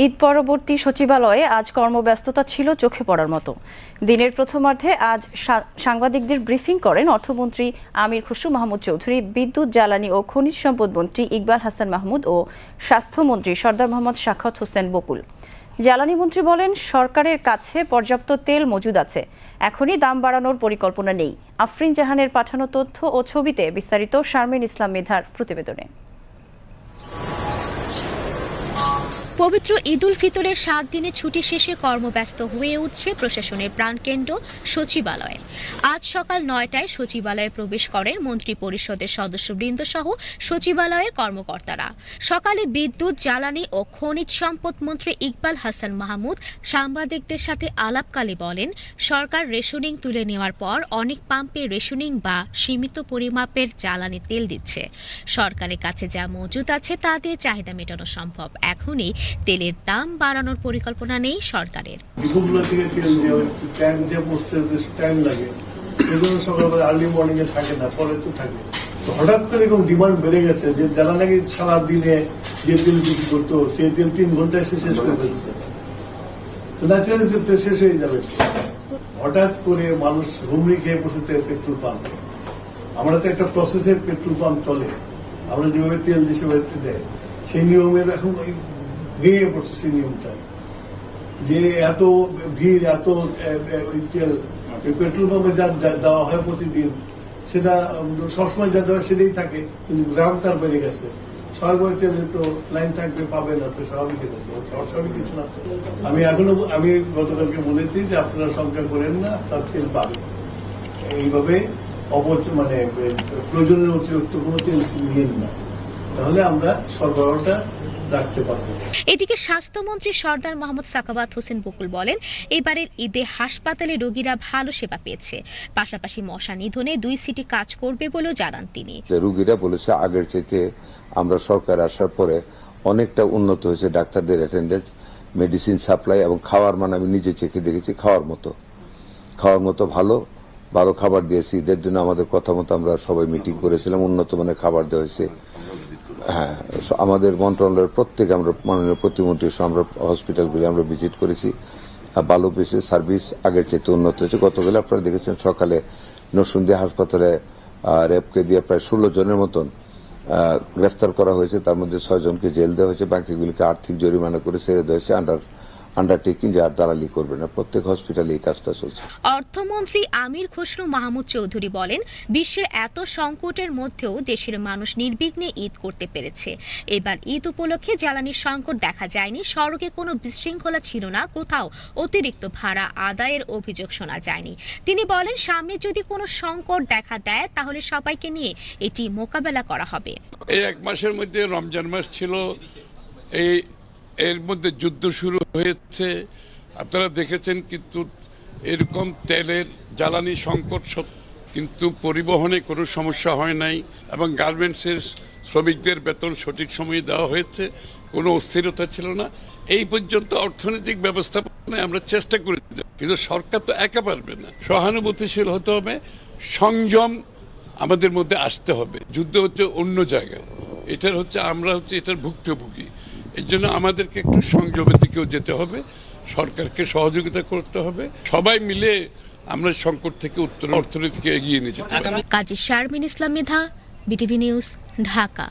ঈদ পরবর্তী সচিবালয়ে আজ কর্মব্যস্ততা ছিল চোখে পড়ার মতো। দিনের প্রথমার্ধে আজ সাংবাদিকদের ব্রিফিং করেন অর্থমন্ত্রী আমির খসরু মাহমুদ চৌধুরী, বিদ্যুৎ, জ্বালানি ও খনিজ সম্পদ মন্ত্রী ইকবাল হাসান মাহমুদ ও স্বাস্থ্যমন্ত্রী সরদার মোহাম্মদ সাখাওয়াত হোসেন বকুল। জ্বালানি মন্ত্রী বলেন, সরকারের কাছে পর্যাপ্ত তেল মজুদ আছে, এখনই দাম বাড়ানোর পরিকল্পনা নেই। আফরিন জাহানের পাঠানো তথ্য ও ছবিতে বিস্তারিত শারমিন ইসলাম মেধার প্রতিবেদনে। পবিত্র ঈদ উল ফিতরের 7 দিনের ছুটি শেষে কর্মব্যস্ত হয়ে উঠছে প্রশাসনের প্রাণকেন্দ্র সচিবালয়। আজ সকাল 9টায় সচিবালয়ে প্রবেশ করেন মন্ত্রী পরিষদের সদস্যবৃন্দ সহ সচিবালয়ের কর্মকর্তারা। সকালে বিদ্যুৎ, জ্বালানি ও খনিজ সম্পদ মন্ত্রী ইকবাল হাসান মাহমুদ সাংবাদিকদের সাথে আলাপকালে বলেন, সরকার রেশনিং তুলে নেওয়ার পর অনেক পাম্পে রেশনিং বা সীমিত পরিমাপের জ্বালানি তেল দিচ্ছে। সরকারের কাছে যা মজুদ আছে তা দিয়ে চাহিদা মেটানো সম্ভব। এখনই তেলের দাম বাড়ানোর পরিকল্পনা নেই সরকারের। হঠাৎ করে এরকম ডিমান্ড বেড়ে গেছে যে জ্বালানি সারা দিনে যে তেল বিক্রি করতো সেই তেল 3 ঘন্টায় শেষ করে ফেলছে, ন্যাচারালি তেল শেষ হয়ে যাবে। হঠাৎ করে মানুষ হুমড়ি খেয়ে বসেছে পেট্রোল পাম্প। আমরা তো একটা প্রসেসের পেট্রোল পাম্প চলে, আমরা যেভাবে তেল দেশে বাড়িতে দেয় সেই নিয়মের এখন ভেঙে পড়ছে। সেই নিয়মটা যে এত ভিড়, এত ওই তেল পেট্রোল পাম্পে যা দেওয়া হয় প্রতিদিন, সেটা সবসময় যা দেওয়া সেটাই থাকে, কিন্তু গ্রাম তার বেড়ে গেছে। সরকারি তেলে তো লাইন থাকবে, পাবে না, তো স্বাভাবিক অস্বাভাবিক কিছু না। আমি গতকালকে বলেছি যে আপনারা শঙ্কা করেন না, তার তেল পাবে। এইভাবে মানে প্রয়োজনের অতিরিক্ত কোনো তেল নিয়েন না, তাহলে আমরা সরবরাহটা রাখতে পারবো। এদিকে স্বাস্থ্যমন্ত্রী সরদার মোহাম্মদ সাখাওয়াত হোসেন বকুল বলেন, এবারের ঈদে হাসপাতালে রোগীরা ভালো সেবা পেয়েছে, পাশাপাশি মশা নিধনে 2 সিটি কাজ করবে বলেও জানান তিনি। রোগীরা বলেছে আগের চাইতে আমরা সরকার আসার পরে অনেকটা উন্নত হয়েছে, ডাক্তারদের অ্যাটেন্ডেন্স, মেডিসিন সাপ্লাই এবং খাওয়ার মান আমি নিজে চেখে দেখেছি, খাওয়ার মতো ভালো খাবার দিয়েছি। ঈদের জন্য আমাদের কথা মতো আমরা সবাই মিটিং করেছিলাম, উন্নত মানের খাবার দেওয়া হয়েছে। হ্যাঁ, আমাদের মন্ত্রণালয়ের প্রত্যেকে আমরা মাননীয় প্রতিমন্ত্রী আমরা হসপিটালগুলি আমরা ভিজিট করেছি, ভালো পেয়েছে, সার্ভিস আগের চাইতে উন্নত হয়েছে। গতকাল আপনারা দেখেছেন সকালে নরসিংদী হাসপাতালে র্যাবকে দিয়ে প্রায় 16 জনের মতন গ্রেফতার করা হয়েছে, তার মধ্যে 6 জনকে জেল দেওয়া হয়েছে, বাকিগুলিকে আর্থিক জরিমানা করে ছেড়ে দেওয়া হয়েছে আন্ডারটেকিং, যে আর দালালি করবে না। প্রত্যেক হসপিটালে এই কাজটা চলছে। অর্থমন্ত্রী আমির খসরু মাহমুদ চৌধুরী বলেন, বিশ্বের এত সংকটের মধ্যেও দেশের মানুষ নির্বিঘ্নে ঈদ করতে পেরেছে। এবার ঈদ উপলক্ষে জ্বালানির সংকট দেখা যায়নি, সড়কে কোনো বিশৃঙ্খলা ছিল না, কোথাও অতিরিক্ত ভাড়া আদায়ের অভিযোগ শোনা যায়নি। তিনি বলেন, সামনে যদি কোনো সংকট দেখা দেয় তাহলে সবাইকে নিয়ে এটি মোকাবেলা করা হবে। এই 1 মাসের মধ্যে রমজান মাস ছিল, এর মধ্যে যুদ্ধ শুরু হয়েছে, আপনারা দেখেছেন। কিন্তু এরকম তেলের জ্বালানি সংকট কিন্তু পরিবহনে কোনো সমস্যা হয় নাই, এবং গার্মেন্টসের শ্রমিকদের বেতন সঠিক সময়ে দেওয়া হয়েছে, কোনো অস্থিরতা ছিল না। এই পর্যন্ত অর্থনৈতিক ব্যবস্থাপনায় আমরা চেষ্টা করে, কিন্তু সরকার তো একা পারবে না, সহানুভূতিশীল হতে হবে, সংযম আমাদের মধ্যে আসতে হবে। যুদ্ধ হচ্ছে অন্য জায়গায়, আমরা এটার ভুক্তভোগী। এই জন্য আমাদেরকে একটু সংযমের দিকেও যেতে হবে, সরকারকে সহযোগিতা করতে হবে, সবাই মিলে আমরা সংকট থেকে অর্থনীতিকে এগিয়ে নিয়ে যেতে পারি। কাজী শারমিন ইসলাম মেধা, বিটিভি নিউজ, ঢাকা।